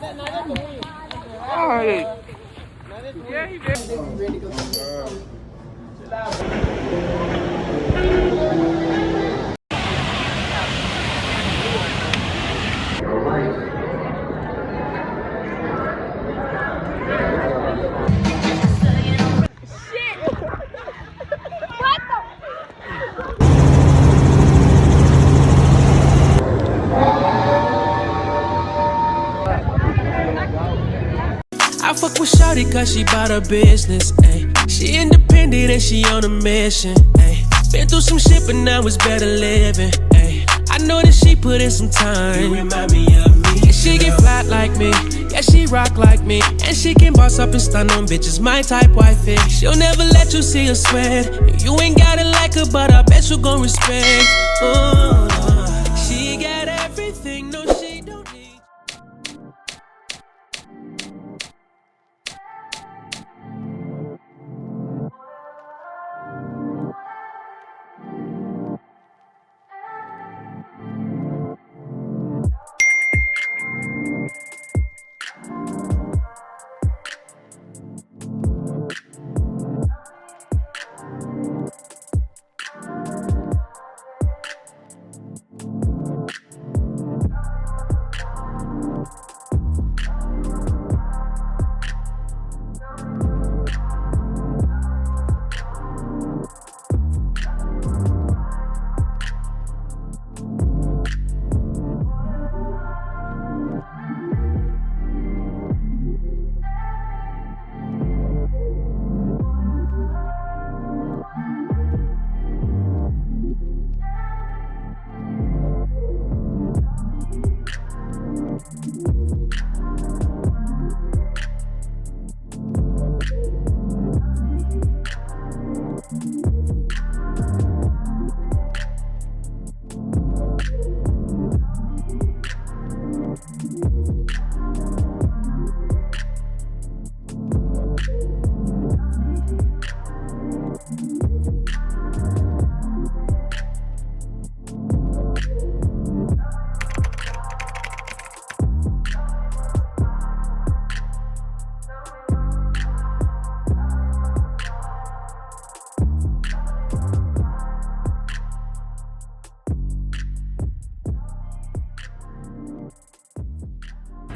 Alright. Yeah, he did. I fuck with Shawty cause she bout her business, ayy. She independent and she on a mission, ayy. Been through some shit but now it's better living, ayy. I know that she put in some time. You remind me of me. And she get flat like me, yeah she rock like me. And she can boss up and stun on bitches, my type wifey. She'll never let you see her sweat. You ain't gotta like her but I bet you gon' respect. She got everything, no she don't need.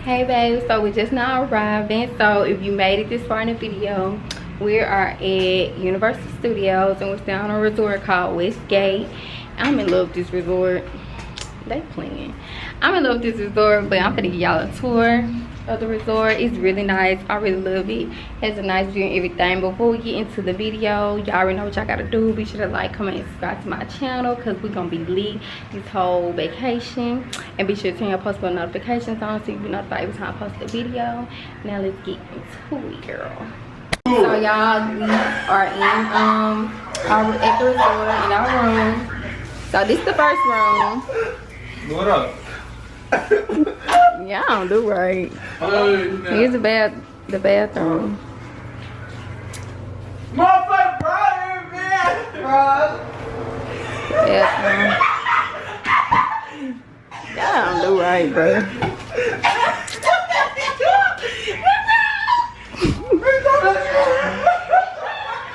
Hey babe, so we just now arriving. So if you made it this far in the video, we are at Universal Studios and we're staying on a resort called Westgate. I'm in love with this resort. They playing. I'm in love with this resort, but I'm gonna give y'all a tour of the resort. It's really nice. I really love it. Has a nice view and everything. Before we get into the video, y'all already know what y'all gotta do. Be sure to like, comment, and subscribe to my channel because we're gonna be lit this whole vacation. And be sure to turn your post bell notifications on so you be notified every time I post a video. Now let's get into it, girl. So y'all, we are in at the resort in our room. So this is the first room. What up? Yeah, I don't do right. Here's the bathroom. Motherfucker, Brian, man! Bathroom. Yeah, I don't do right, bro.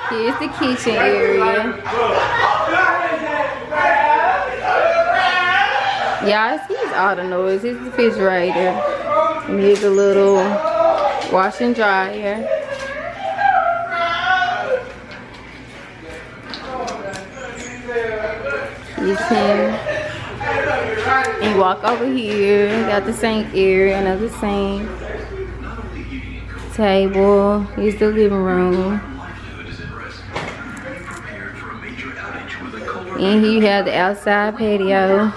Here's the kitchen area. Yeah, excuse all the noise. Here's the refrigerator. And here's a little wash and dryer. You can and walk over here. Got the sink area, another sink. Table. Here's the living room. And here you have the outside patio.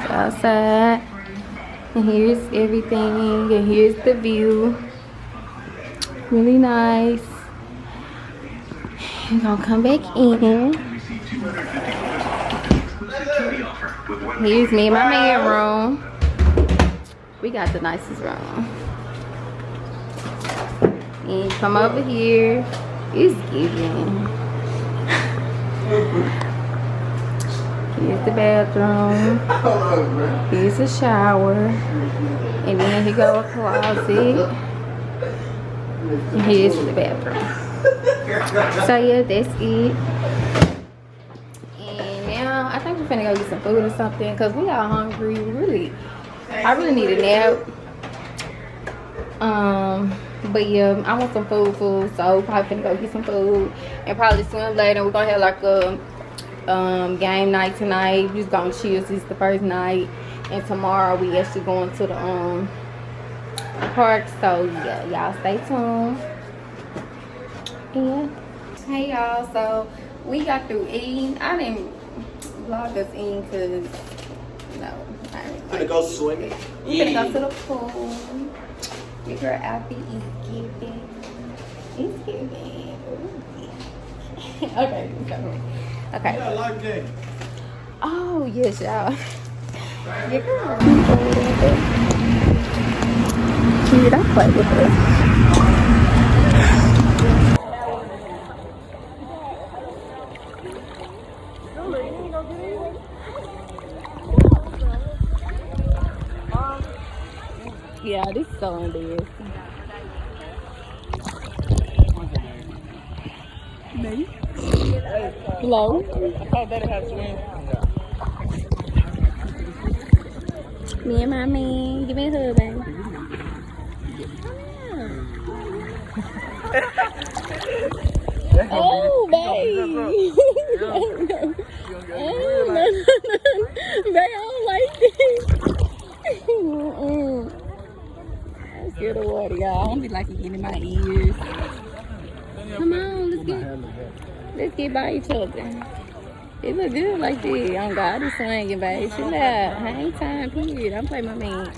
Outside. And here's everything. And here's the view. Really nice. We're gonna come back in. Here's me and my man room. We got the nicest room. And come over here. It's giving. Here's the bathroom. Here's the shower. And then here go a closet. And here's the bathroom. So yeah, that's it. And now I think we're finna go get some food or something because we are hungry. I really need a nap. But yeah, I want some food, so probably finna go get some food and probably swim later. We're gonna have like a game night tonight. We're just gonna chill. This is the first night, and tomorrow we actually going to the park. So yeah, y'all stay tuned. Yeah. Hey y'all, so we got through eating. I didn't vlog us eating because no, I didn't. Gonna go swimming. We're gonna go to the pool. Your girl Alfie is giving. It's giving. Okay, okay. Yeah, live game. Oh yes, y'all. Your girl. Dude, I play with her. Yeah, this is so embarrassing. Me? Hello? I thought that had swim. Me and my man. Give me a hug, baby. Oh, babe. They don't like this. I'm scared of water, y'all. I don't be like it getting in my ears. Come on, let's get by each other. It look good like this. Oh God, it's swinging, babe. Chill out. I ain't time, period. I'm playing my man.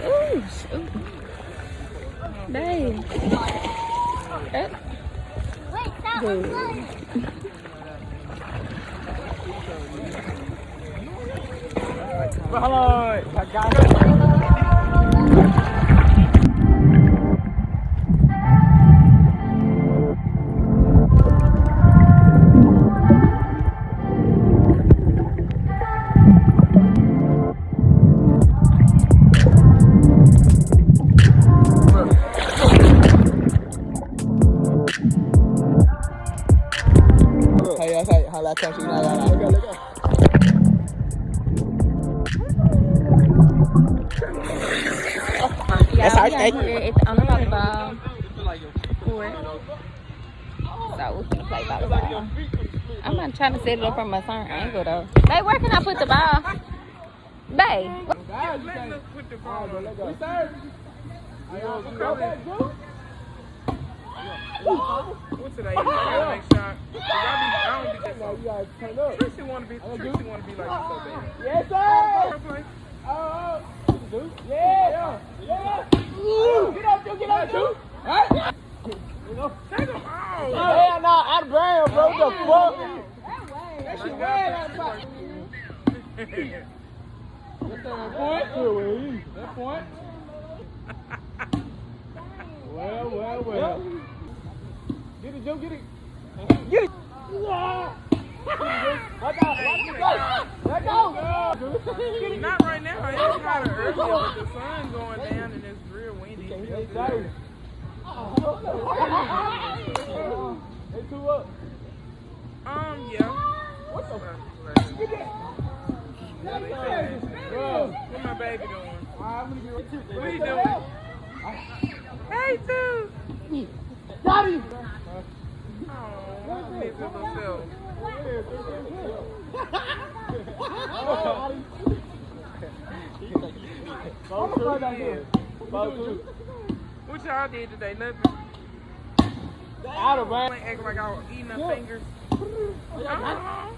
Ooh, shoot. Babe. Wait, stop. Good. Hello. I got it. Yeah, we out here on the volleyball court. So we're gonna play volleyball. I'm not trying to set it up from a certain angle though. Babe, where can I put the ball? Babe. What's today? I gotta make sure. I don't be that. Tristan wanna be like this so bad. Yes, sir. Oh, yeah. Get up, dude. Hey. Take him out. Hell no, out of brand, bro. The fuck? That shit way out of pocket. That point. Well. Get it, Joe, get it. Get it. Let go. Not right now. It's kind of early, but the sun going down and it's real windy. They two up. Yeah. What the fuck? What my baby doing? I'm gonna get What you doing? Hey, too. Got him. Oh, miss himself. What y'all did today? Nothing. Out of brand. Acting like I was eating my fingers. Yeah,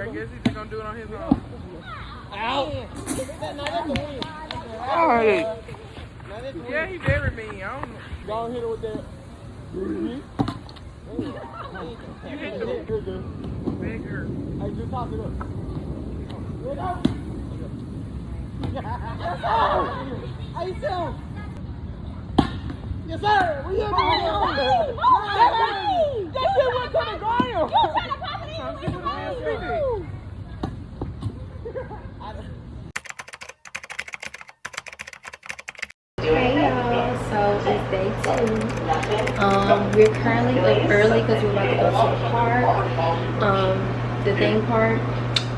I guess he's just gonna do it on his own. Out. Alright. Yeah, he very mean. I don't know. Go hit it with that. You hit the bigger. Hey, just toss it up. Get up. Yes, sir. How you feeling? Yes, sir. What you doing? shit went to the ground. Some shit was being stupid. Hey y'all, so it's day 2. We're currently up early because we're about to go to the park, the theme park,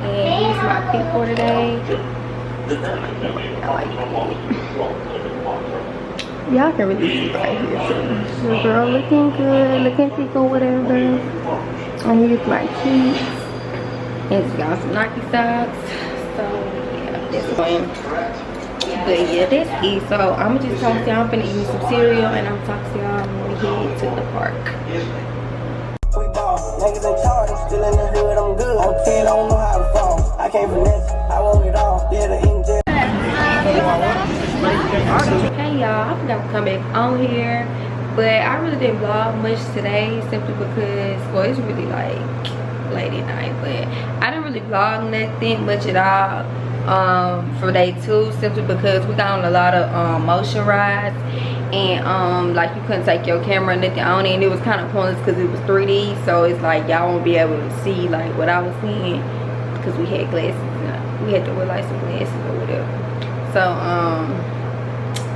and here's my pick for today. I like it. Y'all can really see right here too. The girl looking good, looking thick or whatever. And here's my keys. And she got some Nike socks. So yeah, this one. But yeah, that's it. So I'm just talk to y'all. I'm finna eat me some cereal and I'm talking to y'all when we head to the park. Niggas in charge, I'm still in the hood, I'm good. I'm 10, I don't know how to fall. I can't finesse, I want it all. Yeah, the angel. Hey y'all, I forgot to come back on here. But I really didn't vlog much today simply because, well, it's really like late at night. But I didn't really vlog nothing much at all. For day 2 simply because we got on a lot of motion rides and like you couldn't take your camera or nothing on it, and it was kind of pointless because it was 3D, so it's like y'all won't be able to see like what I was seeing because we had glasses, we had to wear like some glasses or whatever. So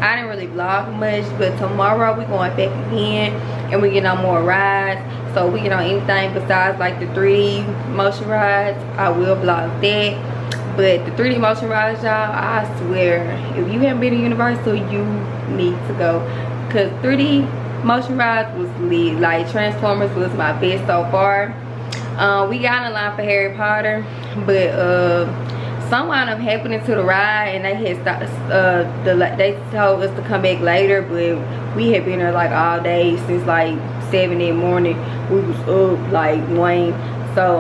I didn't really vlog much, but tomorrow we're going back again and we get on more rides. So we get on anything besides like the 3D motion rides, I will vlog that. But the 3D motion rides, y'all, I swear, if you haven't been to Universal, you need to go. Because 3D motion rides was lit. Like, Transformers was my best so far. We got in line for Harry Potter, but something wound up happening to the ride, and they had stopped, they told us to come back later, but we had been there like all day since like 7 in the morning. We was up like Wayne. So,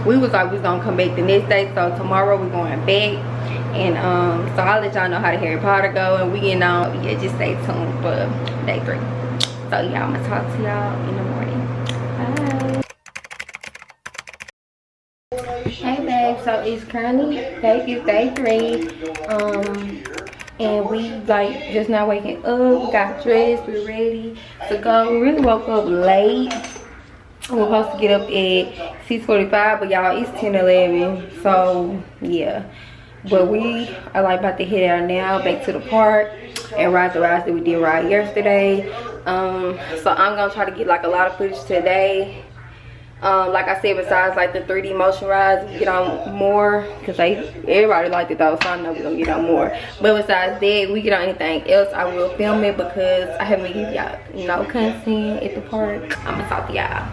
we was like we was gonna come back the next day, so tomorrow we're going back, and so I'll let y'all know how the Harry Potter go, and we get on. Yeah, just stay tuned for day 3. So yeah, I'm gonna talk to y'all in the morning. Bye. Hey babe, so it's currently day 3, and we like just now waking up. We got dressed, we're ready to go. We really woke up late. We're supposed to get up at 6:45, but y'all, it's 10:11. So yeah, but we are like about to head out now back to the park and ride the rides that we did ride yesterday. So I'm gonna try to get like a lot of footage today. Like I said, besides like the 3D motion rides, we get on more because everybody liked it though, so I know we're gonna get on more. But besides that, we get on anything else, I will film it because I haven't given y'all no content at the park. I'm gonna talk to y'all.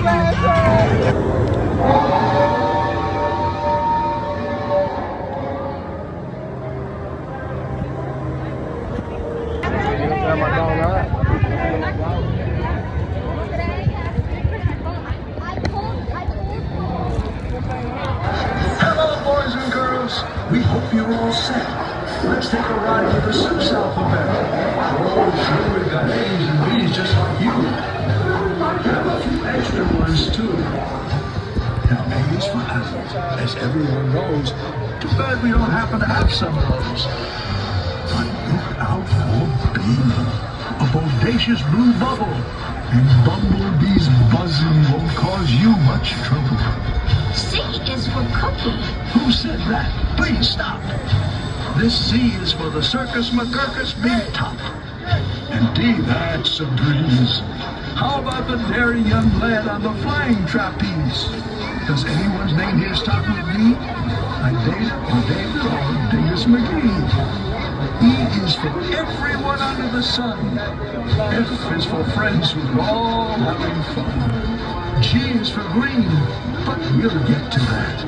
Hello, boys and girls. We hope you're all set. Let's take a ride to the Sioux alphabet. Oh, sure, we've got A's and B's just like you. Might have a few extra ones, too. Now, A is for apple, as everyone knows. Too bad we don't happen to have some of those. But look out for B, a bodacious blue bubble. And bumblebees buzzing won't cause you much trouble. C is for cookie. Who said that? Please stop. This C is for the Circus McGurkus Big Top. And D, that's a breeze. How about the daring young lad on the flying trapeze? Does anyone's name here start with D? Like Data or David or Dingus McGee? E is for everyone under the sun. F is for friends who are all having fun. G is for green, but we'll get to that.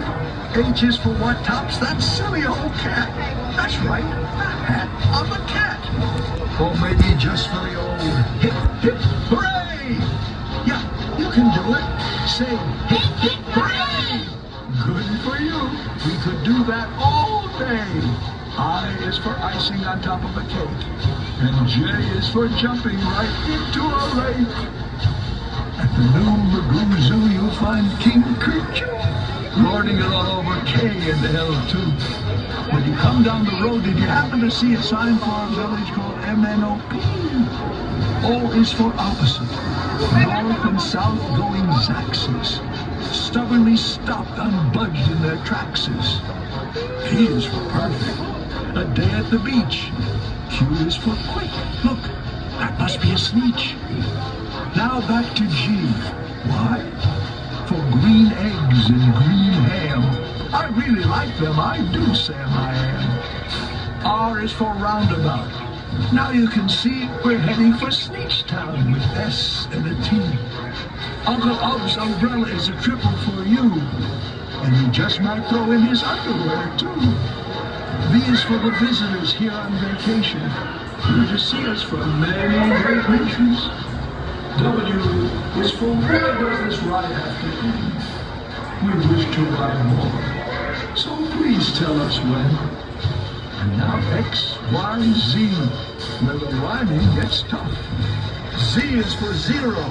H is for what tops that silly old cat. That's right, the hat of a cat. Or maybe just for the old hip, hip, hooray! Yeah, you can do it. Say hip, hip, hooray! Good for you. We could do that all day. I is for icing on top of a cake. And J is for jumping right into a lake. At the new Magoo Zoo, you'll find King Creature lording it all over K and L too. When you come down the road, did you happen to see a sign for a village called MNOP? O is for opposite. North and south going Zaxes. Stubbornly stopped, unbudged in their traxes. P is for perfect. A day at the beach. Q is for quick. Look, that must be a sneetch. Now back to G. Why? For green eggs and green ham. I really like them, I do, Sam, I am. R is for roundabout. Now you can see we're heading for Sneechtown with S and a T. Uncle Ub's umbrella is a triple for you. And he just might throw in his underwear, too. V is for the visitors here on vacation. Here to see us from many great nations. W is for where does this ride have to end? We wish to ride more, so please tell us when. And now X, Y, Z, where the rhyming gets tough. Z is for zero,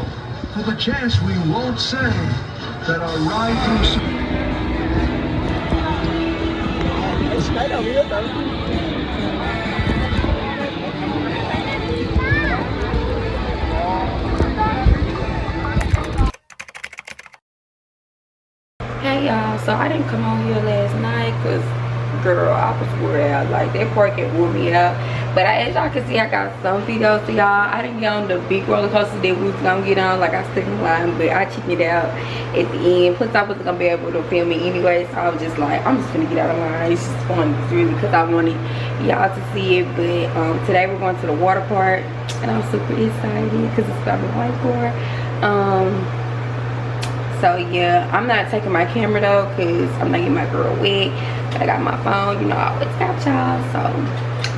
for the chance we won't say that our ride through... Hey y'all, so I didn't come on here last night because girl, I was wore out. Like that parking wore me out. But as y'all can see, I got some videos to y'all. I didn't get on the big roller coaster that we was gonna get on, like I stuck in line, but I chickened it out at the end. Plus I wasn't gonna be able to film it anyway, so I was just like, I'm just gonna get out of line. It's just fun, it's really, because I wanted y'all to see it. But today we're going to the water park and I'm super excited because it's starting to white for. So yeah, I'm not taking my camera though because I'm not getting my girl wet. But I got my phone, you know, I always got y'all. So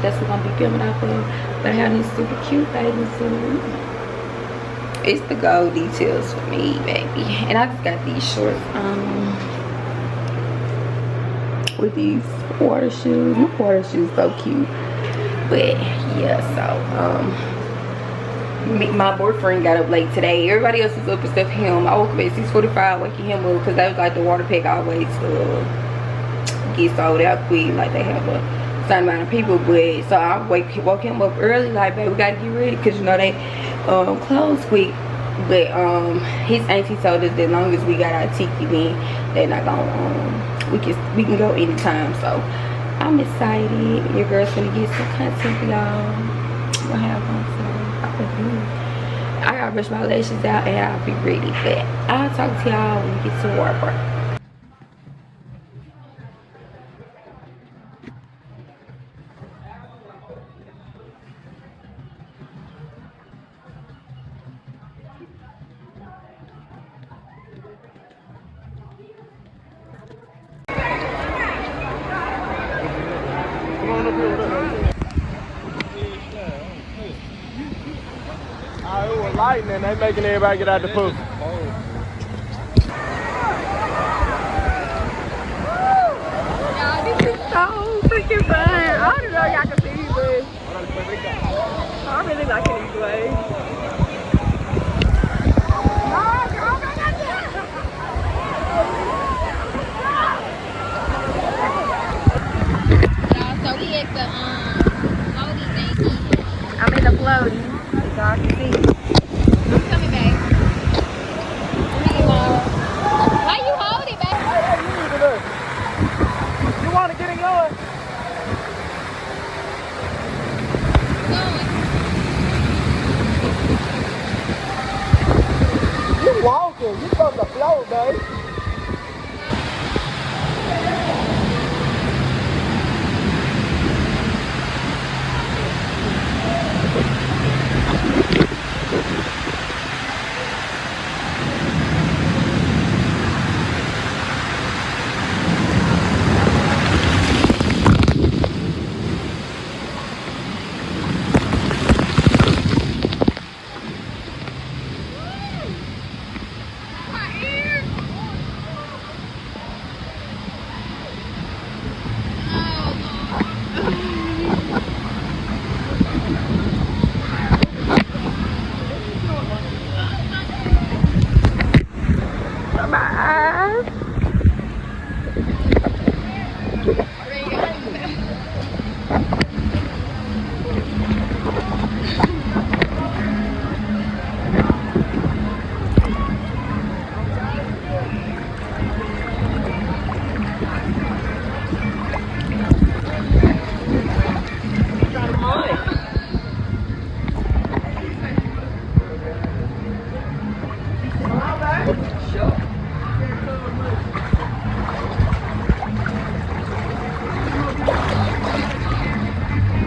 that's what I'm gonna be filming out there. But I have this super cute bathing suit. It's the gold details for me, baby. And I just got these shorts with these water shoes. My water shoes so cute. But yeah, so my boyfriend got up late today. Everybody else was up except him. I woke up at 6:45 waking him up because that was like the water pack always get sold out quick. Like they have a certain amount of people. But so I woke him up early, like, babe, we gotta get ready because you know they close quick. But his auntie told us that as long as we got our ticket in, they're not gonna we can go anytime. So I'm excited. Your girl's gonna get some content for y'all. We'll have one today. I gotta brush my lashes out and I'll be ready. But I'll talk to y'all when we get to the water park. lighting and they making everybody get out the pool. Y'all, this is so freaking fun. I don't know y'all can see me, but I really like it anyway. Y'all, so we at the floaty thing. I'm in the floaty. Y'all can see. I'm coming back. Why you hold it back? You want to get in yours? You walking. You supposed to float, babe.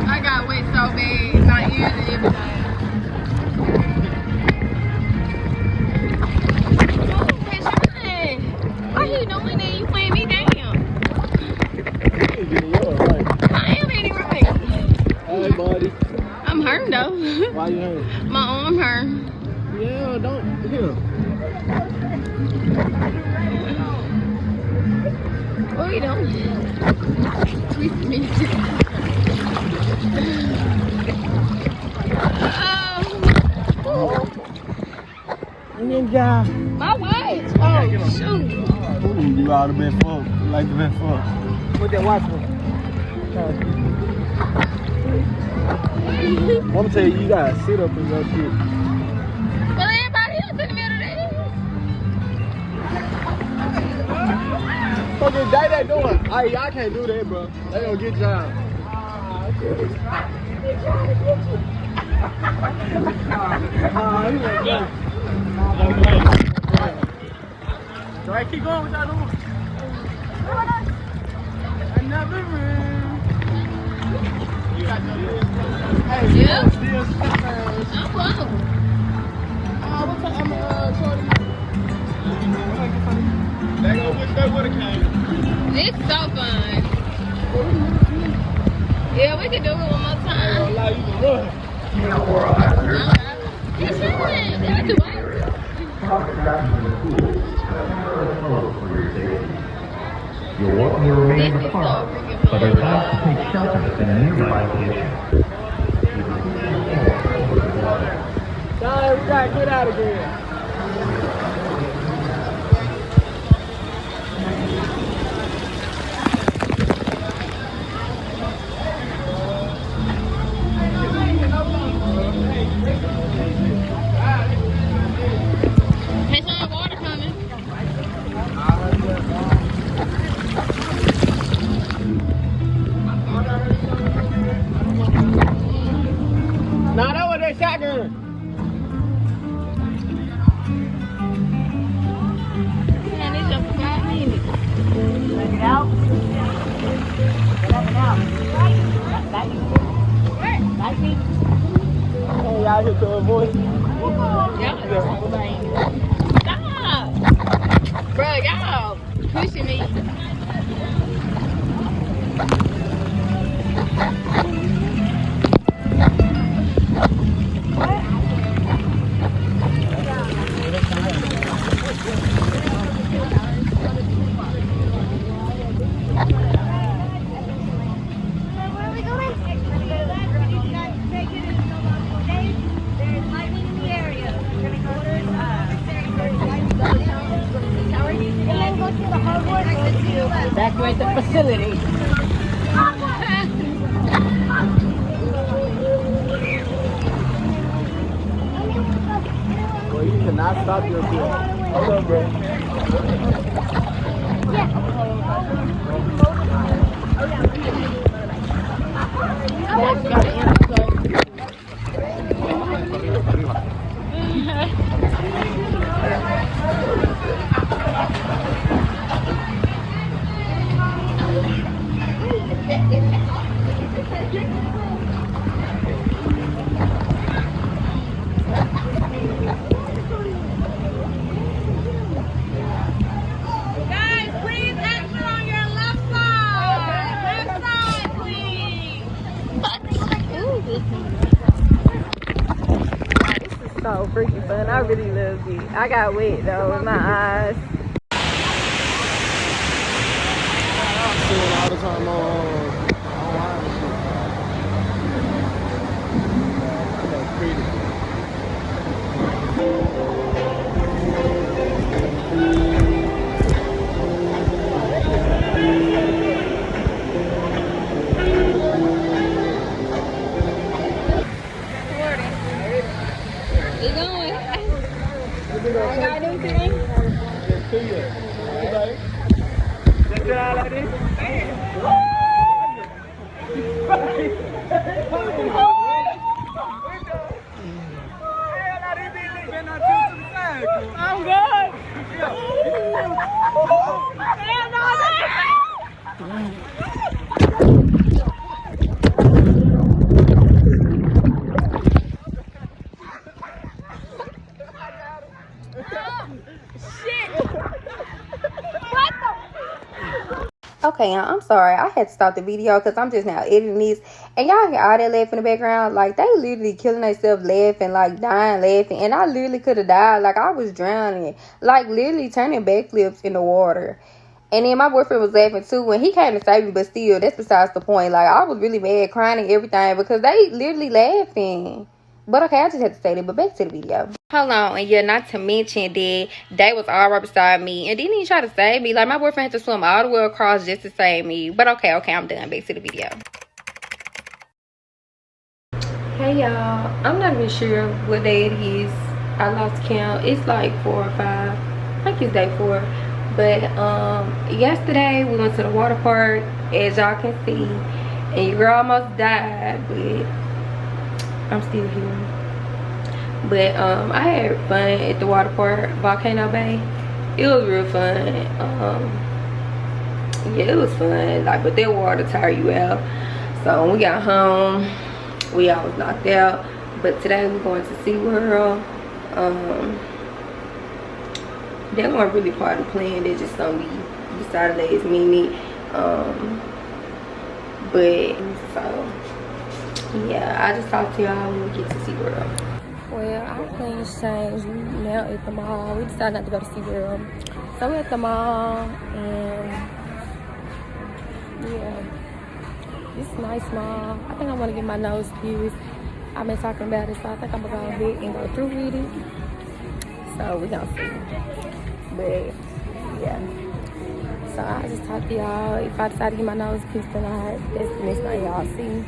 I got wet so bad, my ears and everything. Oh, Rashawn, why you doing that? You playing me down. I am hitting right. Hey, buddy. I'm hurt though. Why you hurt? My arm hurt. Yeah, don't. Here. What are you doing? Twist me. Ninja. My watch. Oh, shoot. You ought to been full. You like to been full. Put that watch on. I'm gonna tell you, you gotta sit up in your shit. Well, everybody else in the middle there. Fucking they doing. Hey, y'all can't do that, bro. They gonna get y'all. Alright, keep going. What y'all doing? Another room. You got no business. Hey, Yeah. still stickers. I'm close. What time? They gonna wish they would've came. It's so fun. Yeah, we can do it one more time. Allow you to run. Yes, we can. Yeah, do it. You're welcome to remain in This the is park, so freaking but are fun. advised to take shelter in a nearby location. Sorry, we gotta get out of here. Hey, some water coming. Nah, that was that shotgun. Man, it's just 5 minutes. Let it out. Let it out. Like me. Oh, y'all hear the voice? Stop! Bro, y'all pushing me. facility. Well, you cannot stop your bill. Hold on, bro. Guys, please exit on your left side. Left side, please. So freaking fun. I really loved it. I got wet though in my eyes. All the time online and shit. That's pretty. It's going. I got them today. Just it out like this. I'm good. Okay, y'all, I'm sorry. I had to stop the video because I'm just now editing this. And y'all hear all that laughing in the background. Like, they literally killing themselves laughing, like, dying laughing. And I literally could have died. Like, I was drowning. Like, literally turning backflips in the water. And then my boyfriend was laughing, too. And he came to save me, but still, that's besides the point. Like, I was really mad, crying and everything because they literally laughing. But okay, I just had to say that, but back to the video. Hold on, and yeah, not to mention that they was all right beside me, and didn't even try to save me. Like, my boyfriend had to swim all the way across just to save me. But okay, I'm done. Back to the video. Hey, y'all. I'm not even sure what day it is. I lost count. It's like 4 or 5. I think it's day 4. But yesterday we went to the water park, as y'all can see, and your girl almost died, but I'm still here. But I had fun at the water park, Volcano Bay. It was real fun. Yeah, it was fun. Like, but that water tire you out. So when we got home, we all was knocked out. But today we're going to SeaWorld. That wasn't really part of the plan. They just gonna be decided last minute. But so. Yeah, I just talked to y'all when we get to SeaWorld. Well, our plans changed. We now at the mall. We decided not to go to SeaWorld. So we're at the mall, and yeah, it's a nice mall. I think I want to get my nose pierced. I've been talking about it, so I think I'm going to go ahead and go through with it. So we're going to see. But yeah. So I just talked to y'all. If I decide to get my nose pierced or not, that's the next thing y'all see.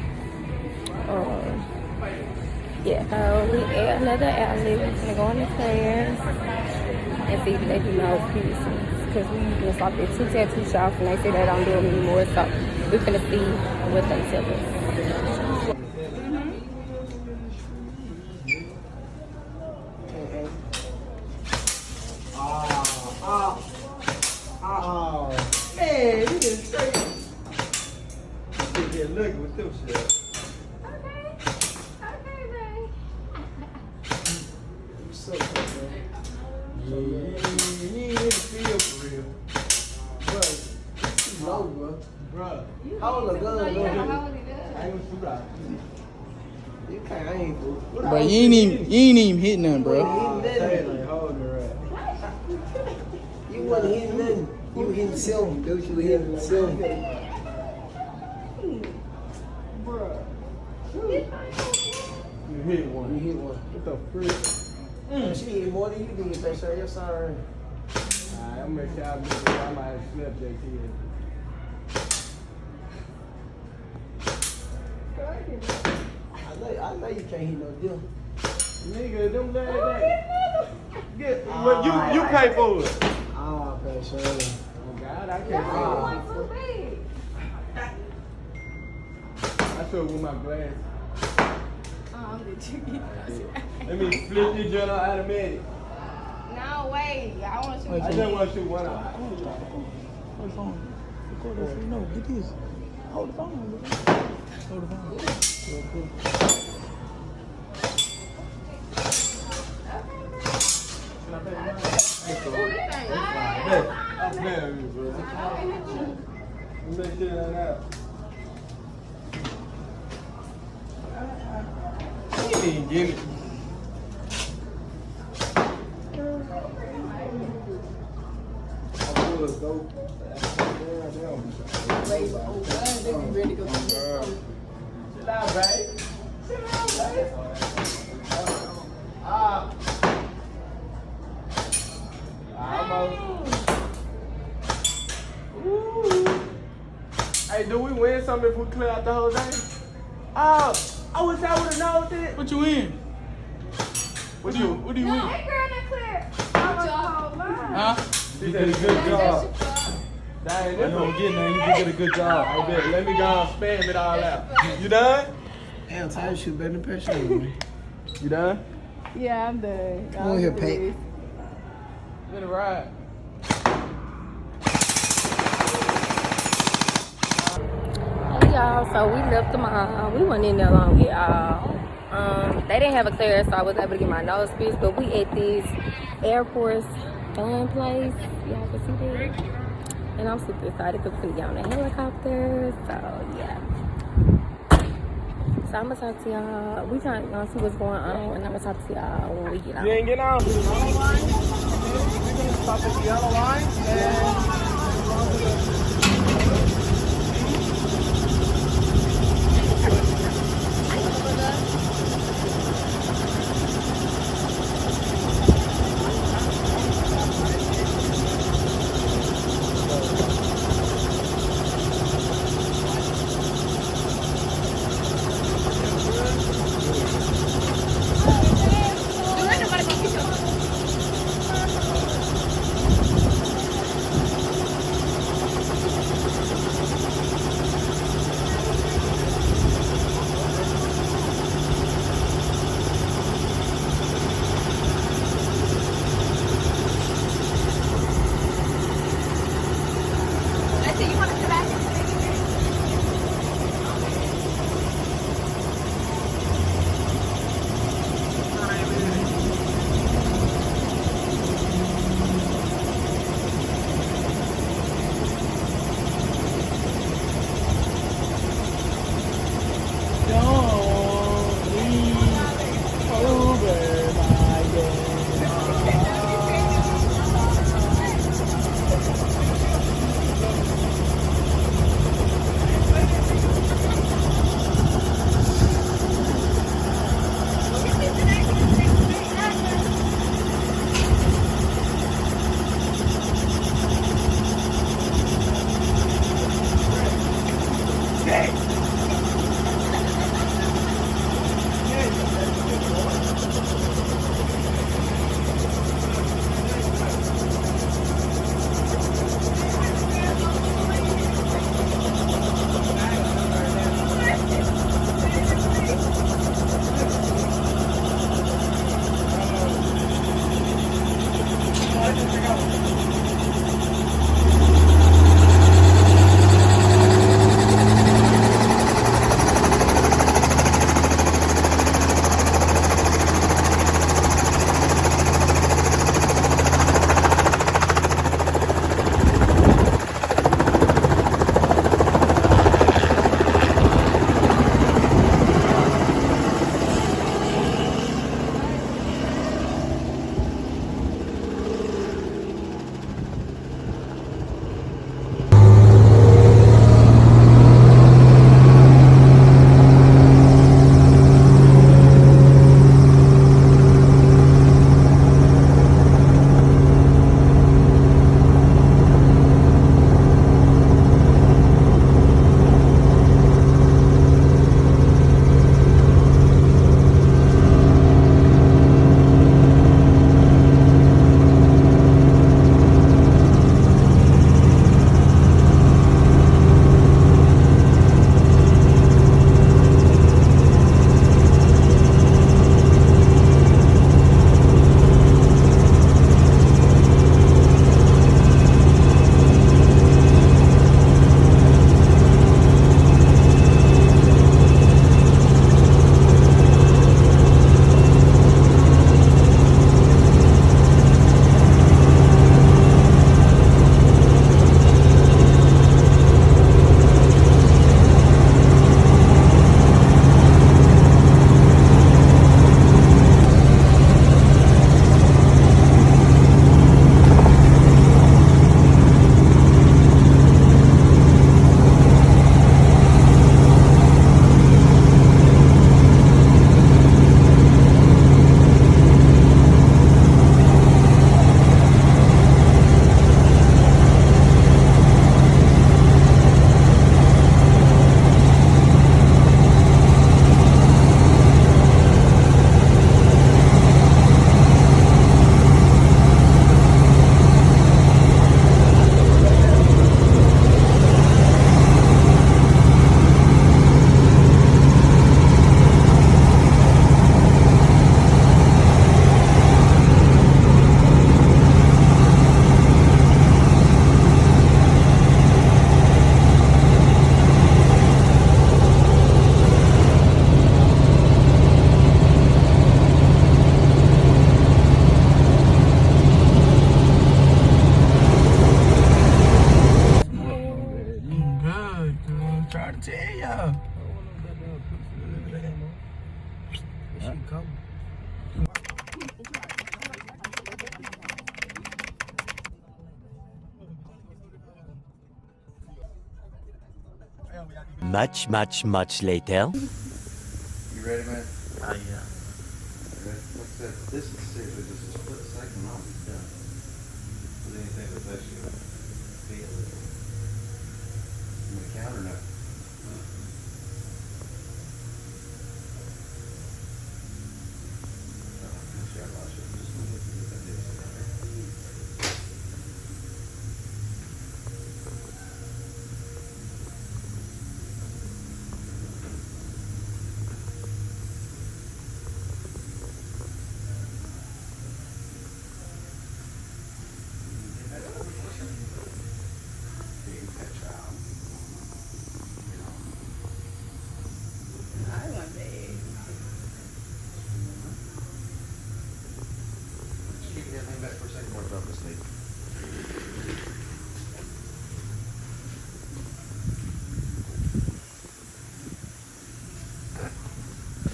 Yeah, so we at another outlet. We're gonna go in the class and see if they do nose piercings, because we just stopped at 2 tattoo shops and they say they don't do them anymore. So we're gonna see what they tell us. Man, you didn't say you get lucky with them shit. You ain't in the field for real. Bruh, you know, bruh. Hold the gun, I ain't shoot out. You can't, I ain't fool. But you ain't even hit nothing, bro. Hold the right. You wasn't hitting nothing. You hitting silver, dude. You were hitting silver. Bruh. You hit one. You hit one. What the frick? She hit more than you did, they say you're sorry. Alright, I'm gonna make sure I might have slept that kid. I know you can't hit no deal. Nigga, them legs. Get what you pay for it. Oh, okay, sure. Oh God, I can't pay I took with my glass. Let me flip this joint automatic. No way. I want to shoot. I just want to shoot one out. Hold the phone. Record this. No, get this. Hold the phone. Hold the phone. I'm playing with you, bro. Let me get that out. You didn't get it. Chill out, babe. Chill out, babe. Almost. Hey, do we win something if we clear out the whole day? Oh, I wish I would have known this. What you in? What do you win? That girl not clear. Huh? You did a good job. Dang, this don't get nothing. You did a good job. I bet. Let me go and spam it all out. You done? Damn, time shoot better than pressure man. You done? Yeah, I'm done. Come on here, Pate. Let it ride. Hey y'all, so we left the mall. We wasn't in there long at all. They didn't have a clear, so I was able to get my nose pierced. But we at this Air Force fun place. Y'all can see that. And I'm super excited because we're gonna get on a helicopter. So yeah. So I'm gonna talk to y'all. We trying to see what's going on, and I'm gonna talk to y'all when we get out. You ain't getting on. We're gonna stop at the yellow line come. Much later. You ready, man? Oh, yeah. Ready? Like I said, this is seriously just a split second and I'll be done. With anything that makes you feel it. You want to count or no?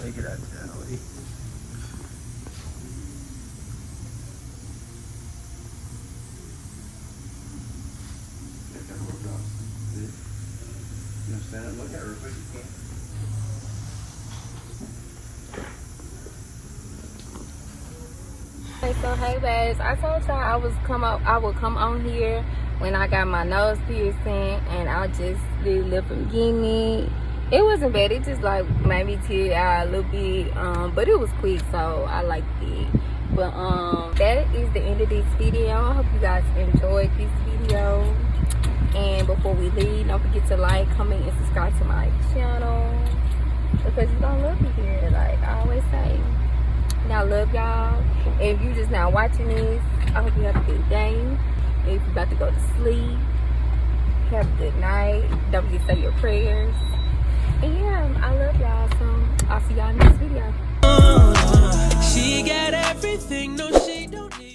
Take it out there, Lee. You know, stand up and look at her real quick, you can. Okay, so hey babes, I told y'all I would come on here when I got my nose piercing, and I just did lip and gimme. It wasn't bad, it just like made me tear out a little bit, but it was quick, so I liked it. But that is the end of this video. I hope you guys enjoyed this video, and before we leave, don't forget to like, comment, and subscribe to my channel, because you're gonna love me here, like I always say. Now, love y'all. If you just now watching this, I hope you have a good day. If you're about to go to sleep, have a good night. Don't forget to say your prayers. And yeah, I love y'all, so I'll see y'all in the next video. She got everything, no, she don't need.